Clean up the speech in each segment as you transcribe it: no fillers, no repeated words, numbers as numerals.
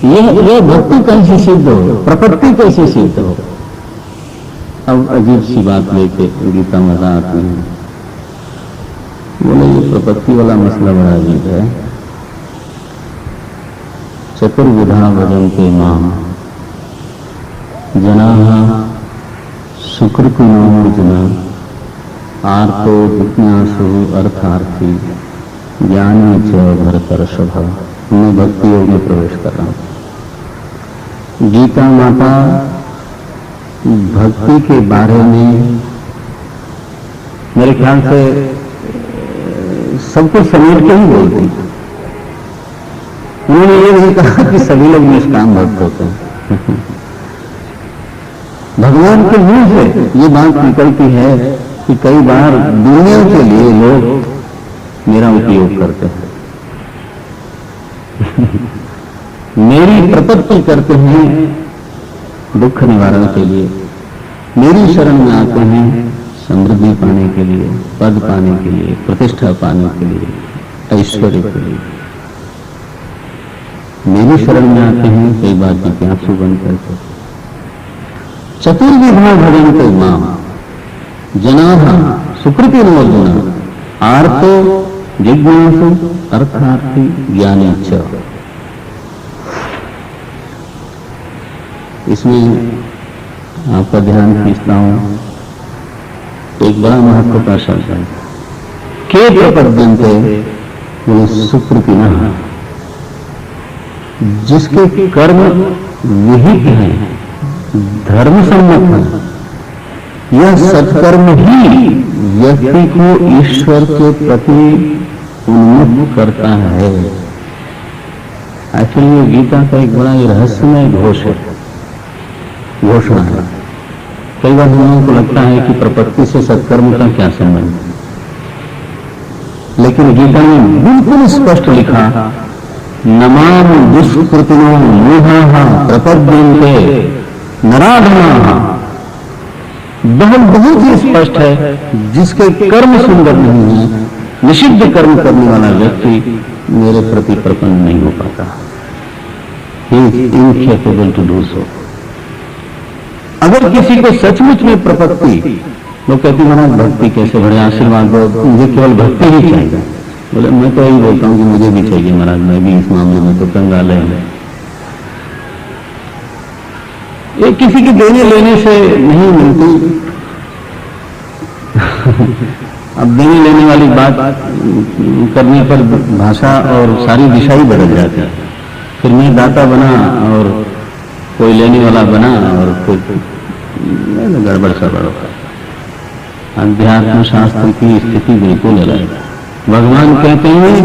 ये भक्ति कैसे सिद्ध हो, प्रपत्ति कैसे सिद्ध हो। अब अजीब सी बात लेके गीता माता आती है, बोले ये प्रपत्ति वाला मसला बड़ा अजीब है। चतुर्विधा भजन्ते माम जनाः सुकृतिनोऽर्जुन आर्तो जिज्ञासु अर्थार्थी ज्ञानी च भरतर्षभ। मैं भक्ति योग में प्रवेश कर रहा हूं। गीता माता भक्ति के बारे में मेरे ख्याल से सब कुछ समेट के ही बोलती। उन्होंने ये नहीं कहा कि सभी लोग निष्काम भक्त होते हैं। भगवान के मुंह से ये बात निकलती है कि कई बार दुनिया के लिए लोग मेरा उपयोग करते हैं, मेरी प्रपत्ति करते हैं दुख निवारण के लिए, मेरी शरण में आते हैं समृद्धि पाने के लिए, पद पाने के लिए, प्रतिष्ठा पाने के लिए, ऐश्वर्य के लिए मेरी शरण में आते हैं। कई बार जिज्ञासु बन करके चतुर्विधा भजन्ते माम जनाः सुकृतिनोऽर्जुन आर्तो जिज्ञासु अर्थार्थी ज्ञानी च। इसमें आपका ध्यान खींचता हूं, एक बड़ा महत्व का शब्द है के प्रपद्यन्ते, वो सुकृतिनः, जिसके कर्म विहित हैं, धर्म सम्मत है। यह सत्कर्म ही व्यक्ति को ईश्वर के प्रति उन्मुख करता है। एक्चुअली गीता का एक बड़ा रहस्यमय घोषणा है। कई बार हम लोगों को लगता है कि प्रपत्ति से सत्कर्म का क्या संबंध, लेकिन गीता में बिल्कुल स्पष्ट लिखा नमाम दुष्कृतिनो मोहाः प्रपद्यन्ते नराधमाः। बहुत ही स्पष्ट है, जिसके कर्म सुंदर नहीं है, निषिद्ध कर्म करने वाला व्यक्ति मेरे प्रति प्रपन्न नहीं हो पाता। He is incapable to do so। अगर किसी को सचमुच में प्रपत्ति, लोग कहती महाराज भक्ति कैसे बढ़े, आशीर्वाद दो, मुझे केवल भक्ति ही चाहिए। बोले मैं तो यही बोलता हूँ कि मुझे भी चाहिए महाराज, मैं भी इस मामले में तो कंगाल है। ये किसी के देने लेने से नहीं मिलती। अब देने लेने वाली बात करने पर भाषा और सारी दिशा ही बदल जाती है। फिर मैं दाता बना और कोई लेने वाला बना और कोई गड़बड़ सड़बड़ होता। अध्यात्म शास्त्र की स्थिति बिल्कुल अलग है। भगवान कहते हैं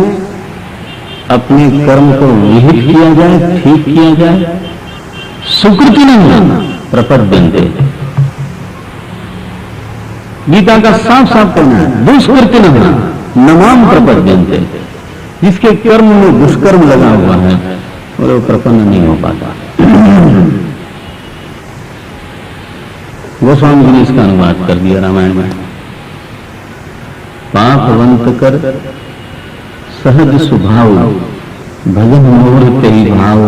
अपने कर्म को विहित किया जाए, ठीक किया जाए, सुकृति नहीं प्रपद्यन्ते। गीता का साफ साफ कहना है दुष्कृति नहीं नमाम प्रपद्यन्ते। जिसके कर्म में दुष्कर्म लगा हुआ है और वो प्रपन्न नहीं हो पाता। गोस्वामी जी ने इसका अनुवाद कर दिया रामायण में। पापवंत कर सहज स्वभाव भजन मोर तेरी भाव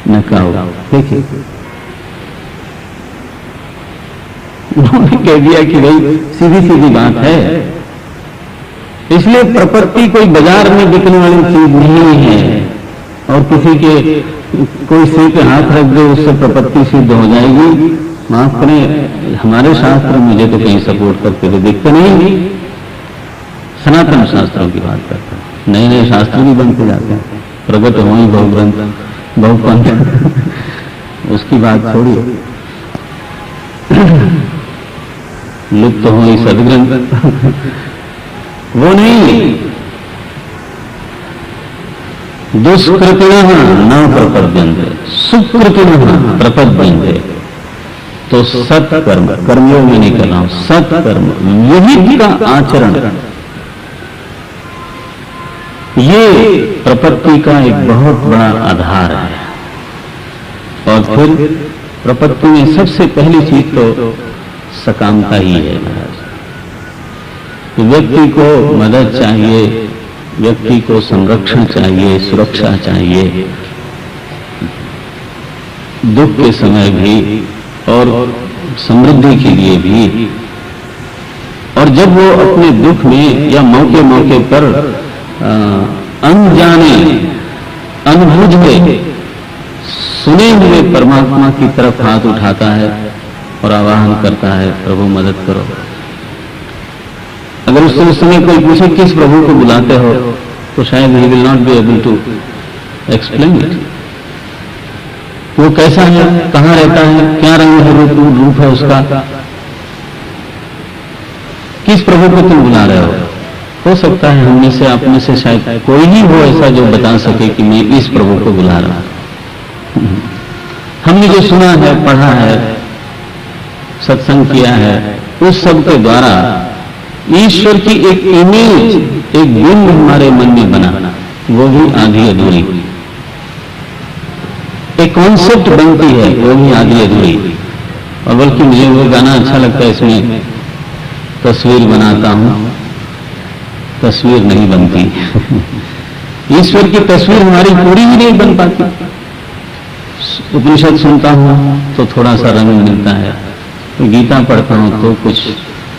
न काओ। देखिए उन्होंने कह दिया कि भाई सीधी सीधी बात है, इसलिए प्रपत्ति कोई बाजार में बिकने वाली चीज नहीं है और किसी के कोई सिर पे हाथ रख दे उससे प्रपत्ति सिद्ध हो जाएगी। माफ करें, हमारे शास्त्र मुझे तो कहीं सपोर्ट करते हुए दिखते नहीं। सनातन शास्त्रों की बात करते हैं, नए नए शास्त्र भी बनते जाते हैं, प्रगट हो ही बहुग्रंथ बहुपंथ उसकी बात छोड़ी, लुप्त हो ही सदग्रंथ वो नहीं। दुष्कृतिनः न प्रपद्यन्ते सुकृतिनः प्रपद्यन्ते। तो सत्कर्म, कर्मयोग में नहीं कर रहा हूं, सत्कर्म विहित का आचरण, ये प्रपत्ति का एक बहुत बड़ा आधार है। और फिर प्रपत्ति में सबसे पहली चीज तो सकामता ही है महाराज। व्यक्ति को मदद चाहिए, व्यक्ति को संरक्षण चाहिए, सुरक्षा चाहिए, दुख के समय भी और समृद्धि के लिए भी। और जब वो अपने दुख में या मौके मौके पर अनजाने अनबूझे सुने हुए परमात्मा की तरफ हाथ उठाता है और आवाहन करता है, प्रभु मदद करो। अगर उस समय कोई पूछे किस प्रभु को बुलाते हो, तो शायद he will not be able to explain it. वो कैसा है, कहां रहता है, क्या रंग है, रूप है उसका, किस प्रभु को तुम बुला रहे हो सकता है हम में से, आप में से शायद कोई ही हो ऐसा जो बता सके कि मैं इस प्रभु को बुला रहा हूं। हमने जो सुना है, पढ़ा है, सत्संग किया है, उस सब के द्वारा ईश्वर की एक इमेज, एक बिंब हमारे मन में बना, वो भी आधी अधूरी। एक कॉन्सेप्ट बनती है, वो भी आधी अधूरी। और बल्कि मुझे वो गाना अच्छा लगता है, इसमें तस्वीर बनाता हूं, तस्वीर नहीं बनती। ईश्वर की तस्वीर हमारी पूरी ही नहीं बन पाती। उपनिषद सुनता हूं तो थोड़ा सा रंग मिलता है, गीता पढ़ता हूं तो कुछ,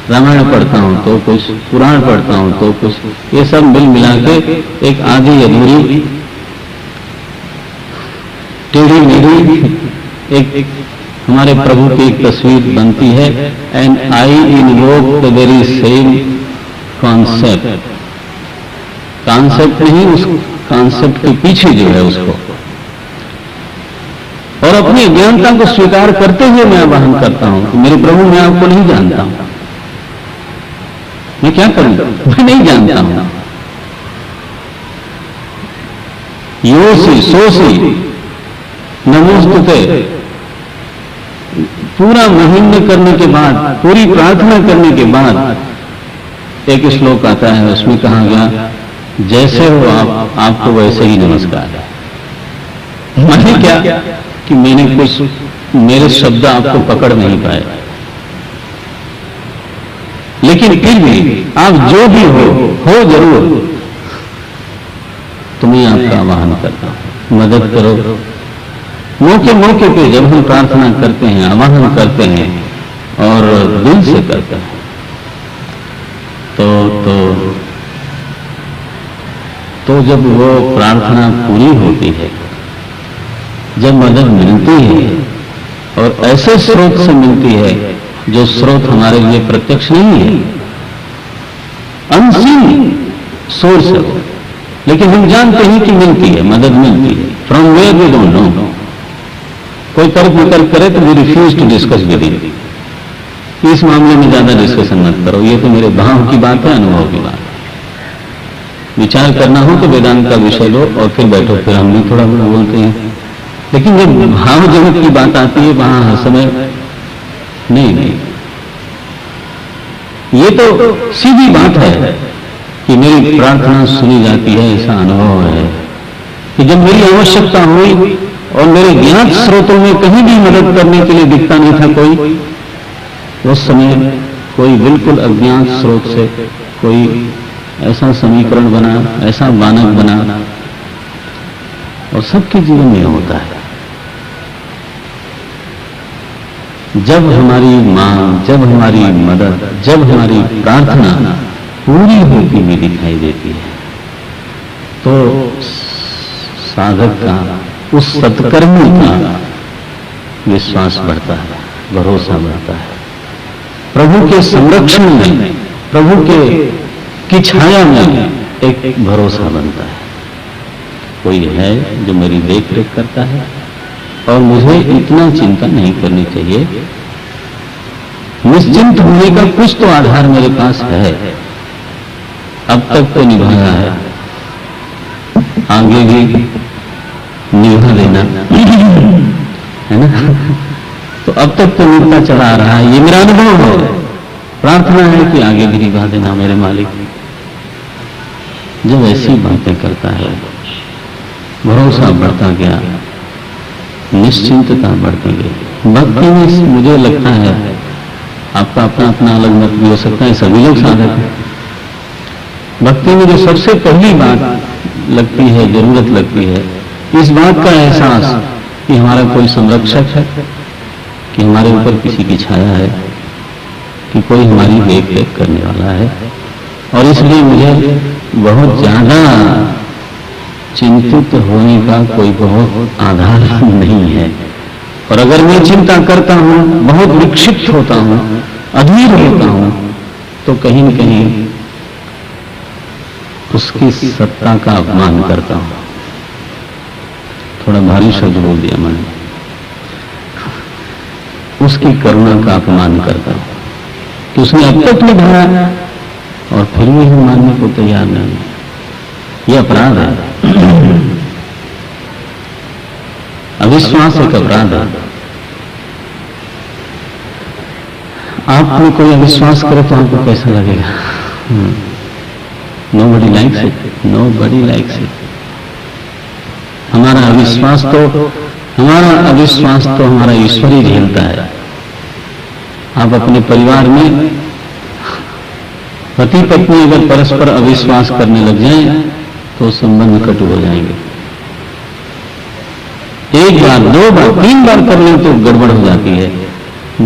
रामायण पढ़ता हूं तो कुछ, पुराण पढ़ता हूं तो कुछ, ये सब मिल मिला के एक आधी अधूरी, टेढ़ी मेढ़ी एक हमारे प्रभु की एक तस्वीर बनती है। And I invoke the very same concept, concept नहीं, उस कॉन्सेप्ट के पीछे जो है उसको, और अपनी अज्ञानता को स्वीकार करते हुए मैं आवाहन करता हूं कि मेरे प्रभु, मैं आपको नहीं जानता हूं, मैं क्या करूं, मैं नहीं जानता हूं। योसी सोसी नमोस्तुते पूरा महिम्न करने के बाद, पूरी प्रार्थना करने के बाद एक श्लोक आता है, उसमें कहा गया जैसे हो आप, आपको वैसे ही नमस्कार। माने क्या कि मैंने कुछ, मेरे शब्द आपको पकड़ नहीं पाए, लेकिन फिर भी आप जो भी हो जरूर, तुम्हें आपका आवाहन करता हूं, मदद करो। मौके मौके पे जब हम प्रार्थना करते हैं, आवाहन करते हैं और दिल से करते हैं, तो जब वो प्रार्थना पूरी होती है, जब मदद मिलती है, और ऐसे स्रोत से मिलती है जो स्रोत हमारे लिए प्रत्यक्ष नहीं है, अनसीन सोर्स है, लेकिन हम जानते हैं कि मिलती है, मदद मिलती है। From where we don't know. कोई तर्क वितर्क करे तो we refuse to discuss with him. इस मामले में ज्यादा डिस्कशन मत करो, ये तो मेरे भाव की बात है, अनुभव की बात है। विचार करना हो तो वेदांत का विषय लो और फिर बैठो, फिर हम भी थोड़ा थोड़ा बोलते हैं। लेकिन जब भाव जगत की बात आती है, वहां हर समय नहीं। ये तो सीधी बात है कि मेरी प्रार्थना सुनी जाती है, ऐसा अनुभव है कि जब मेरी आवश्यकता हुई और मेरे ज्ञात स्रोतों में कहीं भी मदद करने के लिए दिखता नहीं था कोई, उस समय कोई बिल्कुल अज्ञात स्रोत से कोई ऐसा समीकरण बना, ऐसा मानक बना, और सबके जीवन में होता है। जब हमारी मांग, जब हमारी मदद, जब हमारी प्रार्थना पूरी होती हुई दिखाई देती है, तो साधक का, उस सत्कर्मी का विश्वास बढ़ता है, भरोसा बढ़ता है। प्रभु के संरक्षण में, प्रभु की छाया में एक भरोसा बनता है। कोई है जो मेरी देख रेख करता है और मुझे इतना चिंता नहीं करनी चाहिए। निश्चिंत होने का कुछ तो आधार मेरे पास है, अब तक तो निभाया है, आगे भी निभा देना है ना। तो अब तक तो निभता चला आ रहा है, ये मेरा अनुभव है। प्रार्थना है कि आगे भी निभा देना मेरे मालिक। जब ऐसी बातें करता है, भरोसा बढ़ता गया, निश्चिंतता बढ़ती गई। भक्ति में मुझे लगता है, आपका अपना अपना अलग मत भी हो सकता है, सभी लोग साधक हैं। भक्ति में जो सबसे पहली बात लगती है, जरूरत लगती है, इस बात का एहसास कि हमारा कोई संरक्षक है, कि हमारे ऊपर किसी की छाया है, कि कोई हमारी देख रेख करने वाला है। और इसलिए मुझे बहुत ज्यादा चिंतित होने का कोई बहुत आधार नहीं है। और अगर मैं चिंता करता हूं, बहुत विक्षिप्त होता हूं, अधीर होता हूं, तो कहीं न कहीं उसकी सत्ता का अपमान करता हूं। थोड़ा भारी शब्द बोल दिया मैंने। उसकी करुणा का अपमान करता हूं कि उसने अब तक निभाया और फिर भी हम मानने को तैयार नहीं। यह अपराध है। अविश्वास एक अपराध है। आप में कोई अविश्वास करे तो आपको कैसा लगेगा? Nobody likes it. Nobody likes it. हमारा अविश्वास तो हमारा ईश्वर ही झेलता है। आप अपने परिवार में पति पत्नी अगर परस्पर अविश्वास करने लग जाएं तो संबंध कटु हो जाएंगे। एक बार, दो बार, तीन बार कर लें तो गड़बड़ हो जाती है।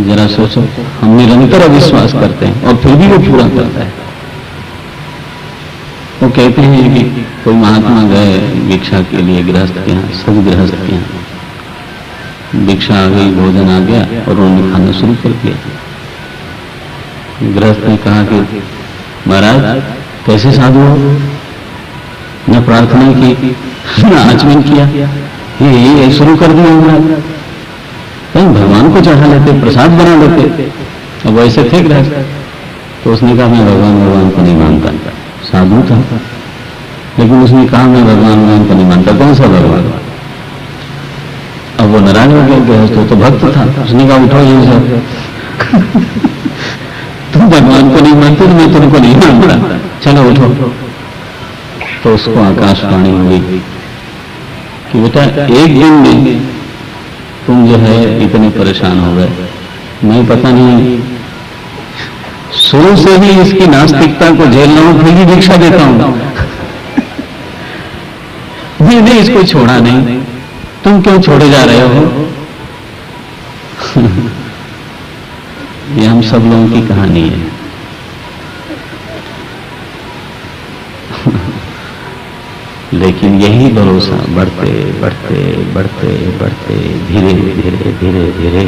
जरा सोचो, हम निरंतर अविश्वास करते हैं और फिर भी वो पूरा करता है। वो कहते हैं कि कोई महात्मा गए भिक्षा के लिए गृहस्थ के यहाँ, सब गृहस्थ के यहाँ भिक्षा आ गई, भोजन आ गया और उन्होंने खाना शुरू कर दिया। गृहस्थ ने कहा कि महाराज कैसे साधु हो, न प्रार्थना की न आचमन किया, ये शुरू कर दिया महाराज। कहीं भगवान को चढ़ा लेते, प्रसाद बना लेते। अब ऐसे थे गृहस्थ। तो उसने कहा मैं भगवान को नहीं मानता। साधु था लेकिन उसने कहा मैं भगवान को नहीं मानता। कौन सा भगवान? अब वो नारायण हो गया गृहस्थ, तो भक्त था। उसने कहा उठो यहीं से, तुम भगवान को नहीं मानते तो मैं तुमको नहीं मानता, चलो उठो। तो उसको आकाशवाणी हुई कि बेटा एक दिन में तुम जो है इतने परेशान हो गए, मैं पता नहीं शुरू से ही इसकी नास्तिकता को झेल रहा हूं, फिर भी भिक्षा देता हूं। मैंने इसको छोड़ा नहीं, तुम क्यों छोड़े जा रहे हो? ये हम सब लोगों की कहानी है। लेकिन यही भरोसा बढ़ते बढ़ते बढ़ते बढ़ते धीरे धीरे धीरे धीरे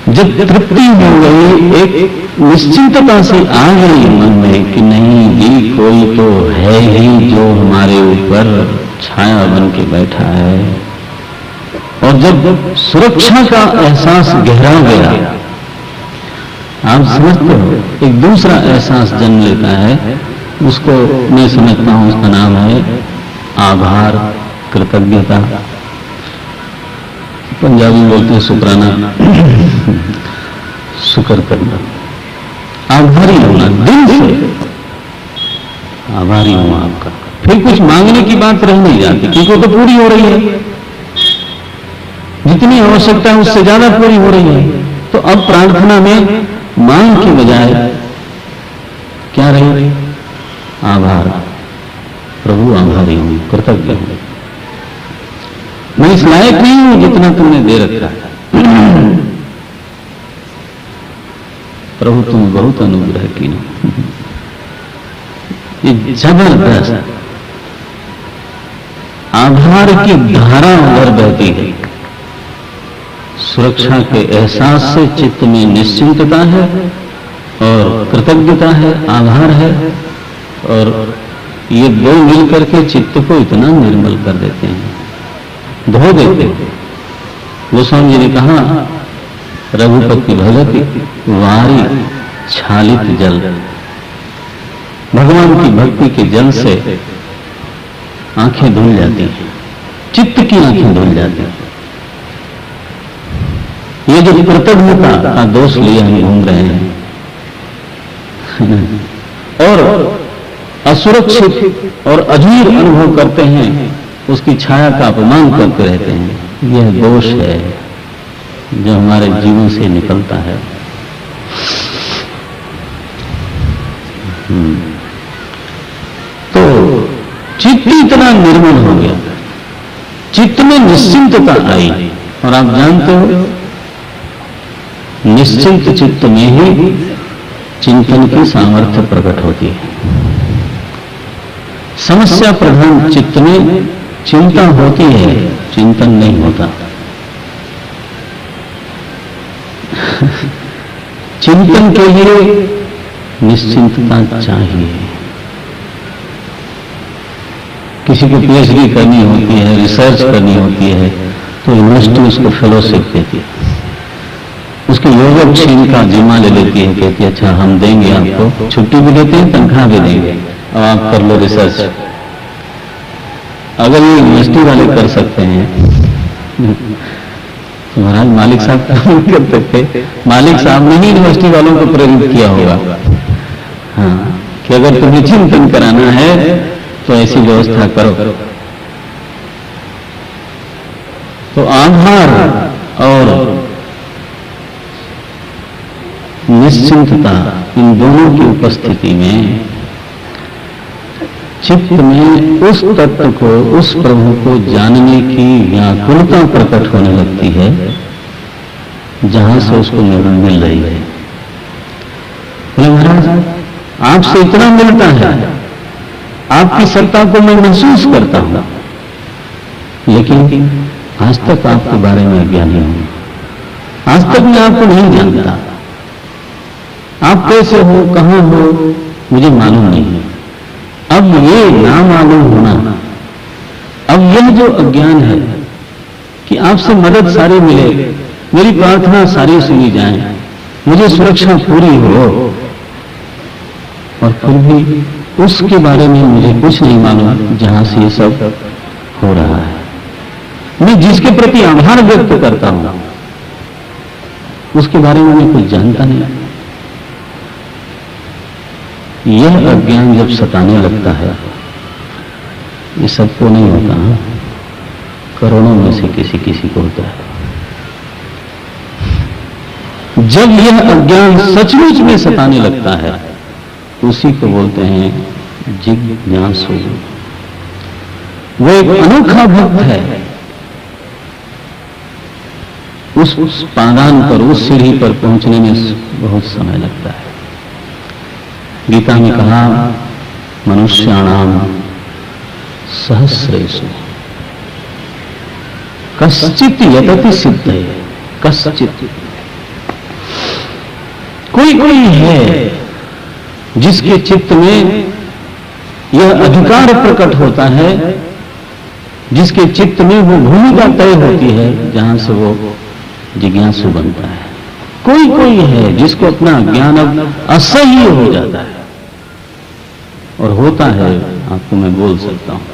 जब तृप्ति हो गई, एक निश्चिंतता से आ गई मन में कि नहीं ये कोई तो है ही जो हमारे ऊपर छाया बन के बैठा है। और जब सुरक्षा का एहसास गहरा गया, आप समझते हो, एक दूसरा एहसास जन्म लेता है। उसको मैं समझता हूं, उसका नाम है आभार, कृतज्ञता। पंजाबी बोलते हैं शुक्राना, शुक्र करना, आभारी होना, दिल से आभारी हूं आपका। फिर कुछ मांगने की बात रह नहीं जाती क्योंकि वो तो पूरी हो रही है, जितनी आवश्यकता है उससे ज्यादा पूरी हो रही है। तो अब प्रार्थना में मांग की बजाय क्या रही? आभार। प्रभु आभारी हूं, कृतज्ञ हूं, मैं इस लायक नहीं हूं जितना तुमने दे रखा है। प्रभु तुम बहुत अनुग्रह की। ये जबरदस्त आभार की धारा अंदर बहती है। सुरक्षा के एहसास से चित्त में निश्चिंतता है और कृतज्ञता है, आभार है, और ये दो मिलकर के चित्त को इतना निर्मल कर देते हैं, धो देते हैं। गोस्वामी जी ने कहा रघुपति भगति वारी छालित जल। भगवान की भक्ति के जल से आंखें धुल जाती हैं, चित्त की आंखें धुल जाती हैं। ये जो कृतज्ञता का दोष लिए हम घूम रहे हैं और असुरक्षित और अधीर अनुभव करते हैं, उसकी छाया का अपमान करते रहते हैं, यह दोष है जो हमारे जीवन से निकलता है। तो चित्त इतना निर्मल हो गया चित्त में निश्चिंतता आई। और आप जानते हो, निश्चिंत चित्त में ही चिंतन की सामर्थ्य प्रकट होती है। समस्या प्रधान चित्त में चिंता होती है, चिंतन नहीं होता। चिंतन के लिए निश्चिंतता चाहिए। किसी को पीएचडी करनी होती है, रिसर्च करनी होती है, तो यूनिवर्सिटी उसको फेलोशिप देती है, उसके योगक्षेम का जिम्मा ले लेती है, कहती है अच्छा हम देंगे आपको, छुट्टी भी देते हैं, तनख्वाह भी देंगे, अब आप कर लो रिसर्च। अगर ये यूनिवर्सिटी वाले कर सकते हैं तो महाराज मालिक साहब काम कर सकते, मालिक साहब ने ही यूनिवर्सिटी वालों को प्रेरित किया होगा, हाँ, कि अगर तुम्हें चिंतन कराना है तो ऐसी व्यवस्था करो। तो आधार और निश्चिंतता, इन दोनों की उपस्थिति में चित्त में उस तत्व को, उस प्रभु को जानने की व्याकुलता प्रकट होने लगती है जहां से उसको मिल रही है। बोले महाराज आपसे इतना मिलता है, आपकी सत्ता को मैं महसूस करता हूं, लेकिन आज तक आपके बारे में अज्ञानी हूं, आज तक मैं आपको नहीं जानता, आप कैसे हो, कहां हो, मुझे मालूम नहीं है। अब ये ना मालूम होना, अब यह जो अज्ञान है कि आपसे मदद सारी मिले, मेरी प्रार्थना सारी सुनी जाए, मुझे सुरक्षा पूरी हो, और फिर भी उसके बारे में मुझे कुछ नहीं मालूम जहां से ये सब हो रहा है। मैं जिसके प्रति आभार व्यक्त करता हूं उसके बारे में मैं कुछ जानता नहीं। यह अज्ञान जब सताने लगता है, ये सबको नहीं होता, करोड़ों में से किसी किसी को होता है। जब यह अज्ञान सचमुच में सताने लगता है, उसी को बोलते हैं जिज्ञासु। वो एक अनोखा भक्त है। उस पादान पर, उस सीढ़ी पर पहुंचने में बहुत समय लगता है। गीता में कहा मनुष्याणाम सहस्रेषु कश्चित् यतति सिद्धये, कश्चित्, कोई कोई है जिसके चित्त में यह अधिकार प्रकट होता है, जिसके चित्त में वो भूमिका तय होती है जहां से वो जिज्ञासु बनता है। कोई कोई है जिसको अपना ज्ञान अब असह्य हो जाता है, और होता है, आपको मैं बोल सकता हूं,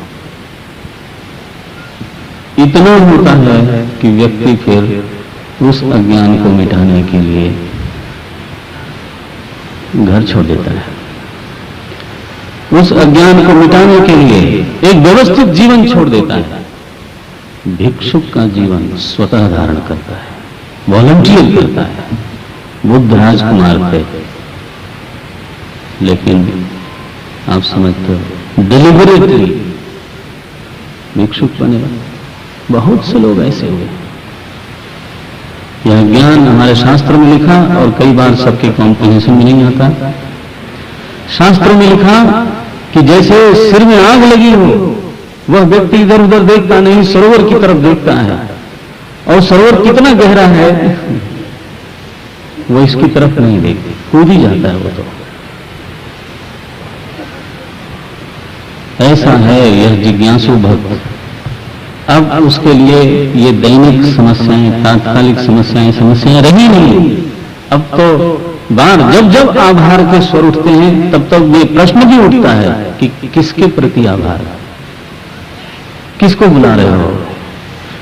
इतना होता है कि व्यक्ति फिर उस अज्ञान को मिटाने के लिए घर छोड़ देता है। उस अज्ञान को मिटाने के लिए एक व्यवस्थित जीवन छोड़ देता है। भिक्षुक का जीवन स्वतः धारण करता है, वॉलंटियर करता है। बुद्ध राजकुमार थे, लेकिन आप समझते हो डिलिबरेटली भिक्षुक बने। बहुत से लोग ऐसे हुए। यह ज्ञान हमारे शास्त्र में लिखा, और कई बार सबके कॉम्प्रिहेंशन में नहीं आता। शास्त्र में लिखा कि जैसे सिर में आग लगी हो, वह व्यक्ति इधर उधर देखता नहीं, सरोवर की तरफ देखता है, और सरोवर कितना गहरा है वो इसकी तरफ नहीं देखती, कूद ही जाता है वो। तो ऐसा है यह जिज्ञासु भक्त। अब उसके लिए ये दैनिक समस्याएं, तात्कालिक समस्याएं रही नहीं। अब तो बार जब जब आभार के स्वर उठते हैं, तब तक ये प्रश्न भी उठता है कि किसके प्रति आभार, किसको बुला रहे हो।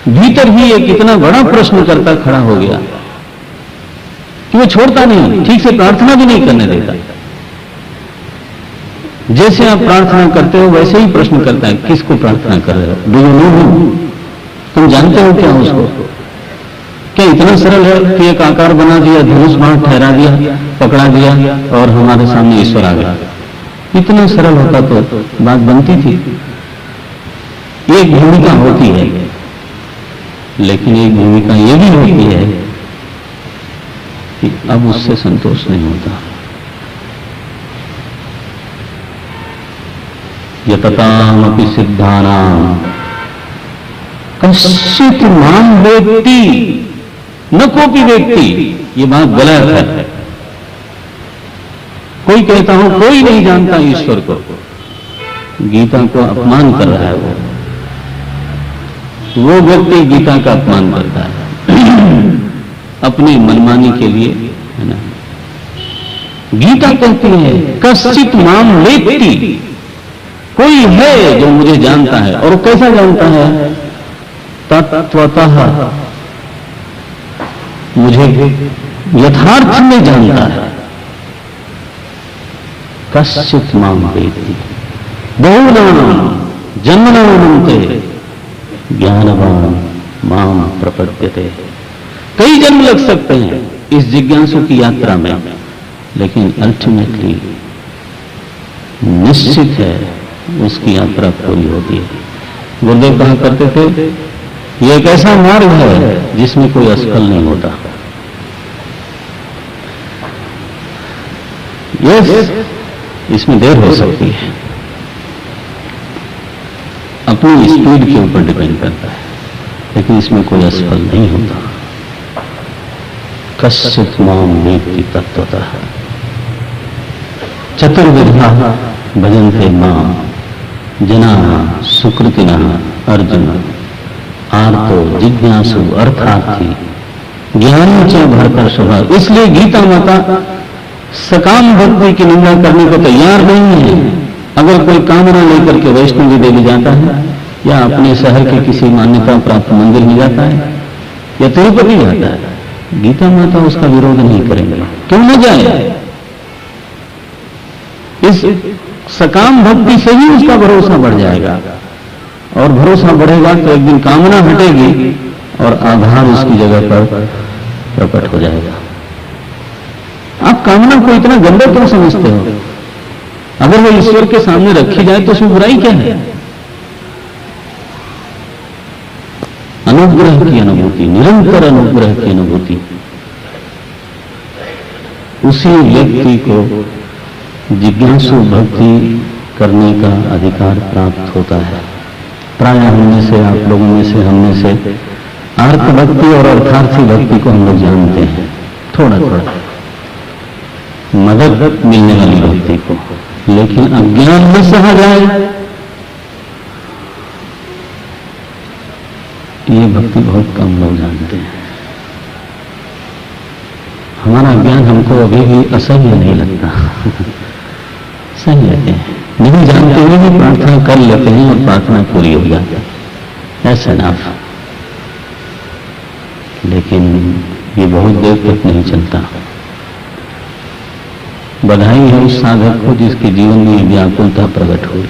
भीतर ही एक इतना बड़ा प्रश्न करता खड़ा हो गया कि वो छोड़ता नहीं, ठीक से प्रार्थना भी नहीं करने देता। जैसे आप प्रार्थना करते हो वैसे ही प्रश्न करता है, किसको प्रार्थना कर रहे हो, डू यू नो हिम, तुम जानते हो क्या उसको। क्या इतना सरल है कि एक आकार बना दिया, धनुष बाण ठहरा दिया, पकड़ा दिया और हमारे सामने ईश्वर आ गया। इतना सरल होता तो बात बनती थी। एक भूमिका होती है, लेकिन एक भूमिका ये भी होती है कि अब उससे संतोष नहीं होता। यततामपि सिद्धानां कश्चित् मां वेत्ति न कोपि वेत्ति। ये बात गलत है। कोई कहता हो कोई नहीं जानता ईश्वर को, गीता को अपमान कर रहा है। वो व्यक्ति गीता का अपमान करता है अपनी मनमानी के लिए, है ना। गीता कहती है कश्चित् मां वेत्ति, कोई है जो मुझे जानता है। और कैसा जानता है? तत्वतः, मुझे यथार्थ में जानता है। कश्चित् मां वेत्ति बहुनां जन्मनामन्ते ज्ञानवान् मां प्रपद्यते। कई जन्म लग सकते हैं इस जिज्ञासु की यात्रा में, लेकिन अल्टीमेटली निश्चित है उसकी यात्रा पूरी होती है। गुरुदेव कहा करते थे ये एक ऐसा मार्ग है जिसमें कोई असफल नहीं होता। यस, इसमें देर हो सकती है, अपनी स्पीड के ऊपर डिपेंड करता है, लेकिन इसमें कोई असफल नहीं होता। कश्चित् मां वेत्ति तत्वतः चतुर्विधा भजन्ते मां जनाः सुकृतिनः अर्जुन आर्तो जिज्ञासु अर्थार्थी ज्ञानी च भरकर स्वभाव। इसलिए गीता माता सकाम भक्ति की निंदा करने को तैयार नहीं है। अगर कोई कामना लेकर के वैष्णवी देवी जाता है या अपने शहर के किसी मान्यता प्राप्त मंदिर में जाता है या तिरुपति जाता है, गीता माता उसका विरोध नहीं करेंगे। क्यों न जाए? इस सकाम भक्ति से ही उसका भरोसा बढ़ जाएगा, और भरोसा बढ़ेगा तो एक दिन कामना हटेगी और आधार उसकी जगह पर प्रकट हो जाएगा। आप कामना को इतना गंदा क्यों समझते हो? अगर वो ईश्वर के सामने रखी जाए तो उसमें बुराई क्या है? अनुग्रह की अनुभूति, निरंतर अनुग्रह की अनुभूति, उसी व्यक्ति को जिज्ञासु भक्ति करने का अधिकार प्राप्त होता है। प्राय हमने से, आप लोगों में से, हमने से अर्थ भक्ति और अर्थार्थी भक्ति को हम लोग जानते हैं, थोड़ा थोड़ा मदद मिलने वाली भक्ति को, लेकिन अज्ञान में सहा जाए ये भक्ति बहुत कम लोग जानते हैं। हमारा ज्ञान हमको अभी भी असह्य नहीं लगता सही लेते हैं, नहीं जानते हुए भी प्रार्थना कर लेते हैं और प्रार्थना पूरी हो जाती है, ऐसा ना। लेकिन ये बहुत देर तक नहीं चलता। बधाई है उस साधक को जिसके जीवन में व्याकुलता प्रकट हुई।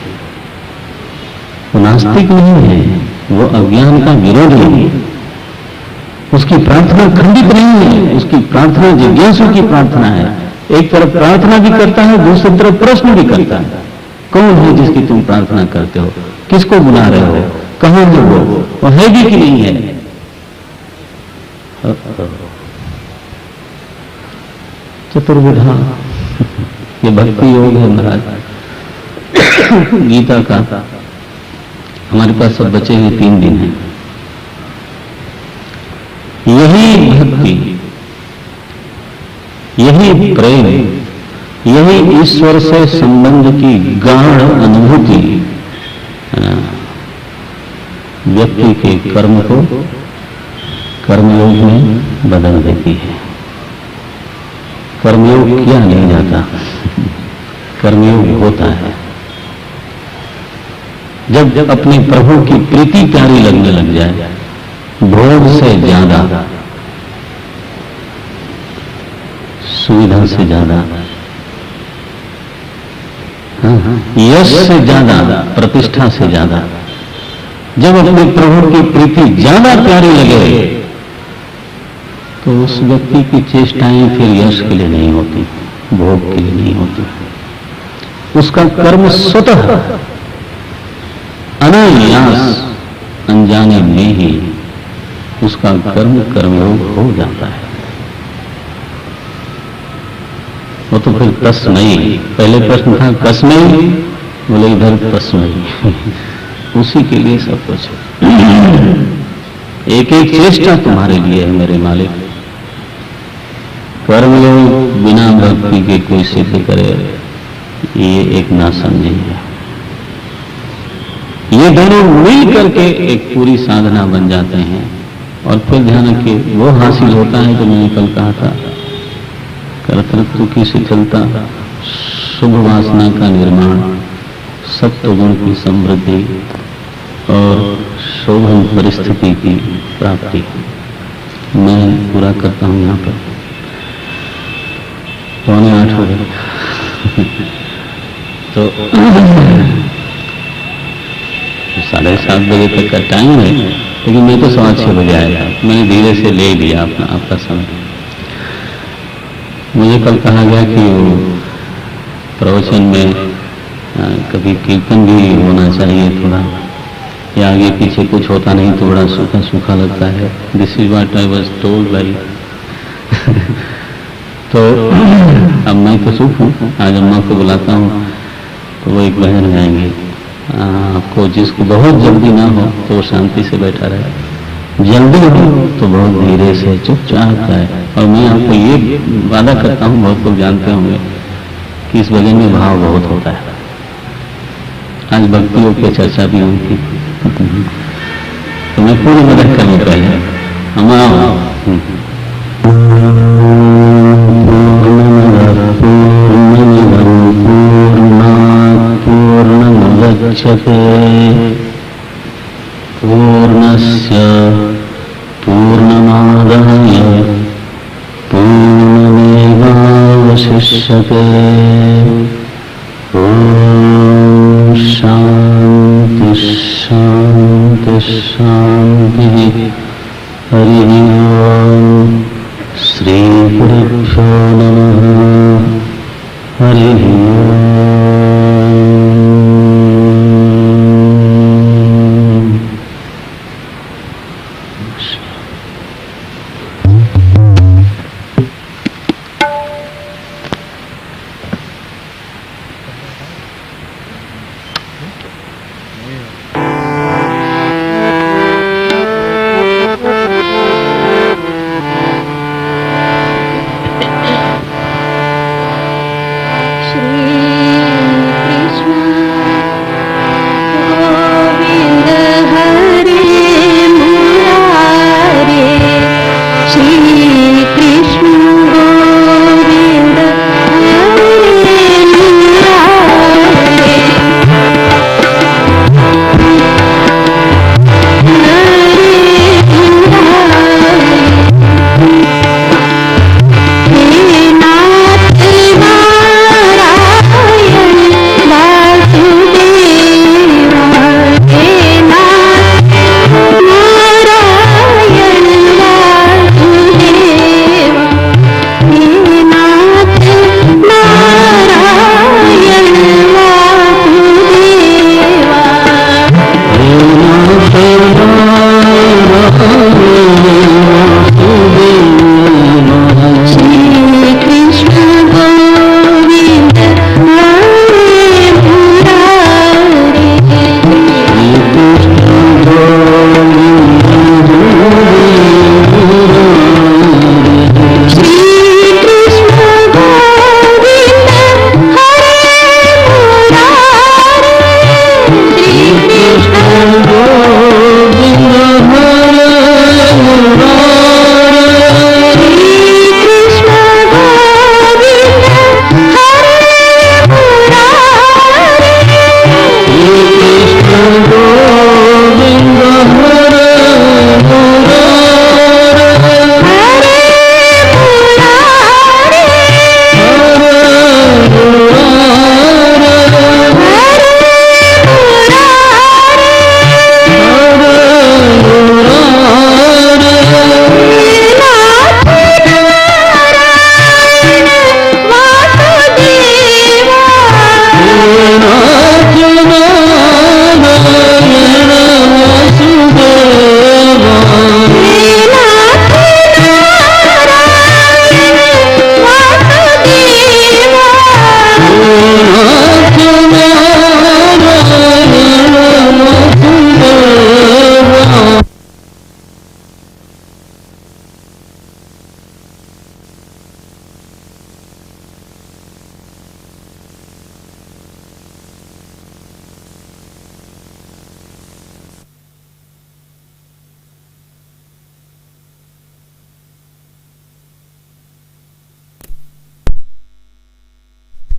वो नास्तिक नहीं है, वो अज्ञान का विरोधी है। उसकी प्रार्थना खंडित नहीं है, उसकी प्रार्थना जिज्ञासु की प्रार्थना है। एक तरफ प्रार्थना भी करता है, दूसरी तरफ प्रश्न भी करता है। कौन है जिसकी तुम प्रार्थना करते हो? किसको बुला रहे हो? कहां है वो है भी कि नहीं है? चतुर्विधा ये भक्ति योग है महाराज गीता का। हमारे पास सब बचे हुए 3 दिन हैं। यही भक्ति, यही प्रेम, यही ईश्वर से संबंध की गाढ़ अनुभूति व्यक्ति के कर्म को कर्मयोग में बदल देती है। कर्मयोग किया नहीं जाता, कर्मयोग होता है। जब अपने प्रभु की प्रीति प्यारी लगने लग जाए, भोग से ज्यादा, सुविधा से ज्यादा, यश से ज्यादा, प्रतिष्ठा से ज्यादा, जब अपने प्रभु की प्रीति ज्यादा प्यारी लगे तो उस व्यक्ति की चेष्टाएं फिर यश के लिए नहीं होती, भोग के लिए नहीं होती। उसका कर्म स्वतः अनायास अनजाने में ही उसका कर्म कर्मयोग हो जाता है। वो तो फिर तस्मयी, पहले प्रश्न था कसमयी, बोले इधर तस्मयी, उसी के लिए सब कुछ। एक एक चेष्टा तुम्हारे लिए है मेरे मालिक। कर्मयोग बिना भक्ति के कोई सिद्ध करे, ये एक नासमझी है। ये दोनों मिल करके एक पूरी साधना बन जाते हैं। और फिर ध्यान रखिए, वो हासिल होता है जो मैंने कल कहा था, कर्तृत्व की शिथिलता, शुभ वासना का निर्माण, सत्व गुण की समृद्धि और शोभन परिस्थिति की प्राप्ति। मैं पूरा करता हूं यहाँ पर, 7:45 हो गए। तो 7:30 बजे तक का टाइम है, लेकिन मैं तो 6:15 बजे आया था। मैंने धीरे से ले लिया आपका समय। मुझे कल कहा गया कि वो प्रवचन में कभी कीर्तन भी होना चाहिए थोड़ा, या आगे पीछे कुछ होता नहीं तो बड़ा सूखा सूखा लगता है। This is what I was told by. तो अब मैं तो सुख हूँ, आज अम्मा को बुलाता हूँ तो वो एक बहन आएंगे। आपको जिसको बहुत जल्दी ना हो तो वो शांति से बैठा रहे, जल्दी हो तो बहुत धीरे से चुपचाप है। और मैं आपको ये वादा करता हूँ, बहुत लोग जानते होंगे कि इस भजन में भाव बहुत होता है। आज भक्तियों की चर्चा भी हुई थी, तो मैं पूरी मदद करनी पहले पूर्णमुदच्यते पूर्णस्य पूर्णमादाय पूर्णमेवावशिष्यते। ओम शांति शांति शांति। हरि ओम। श्री गुरुभ्यो नमः। हरि ओम। Yeah.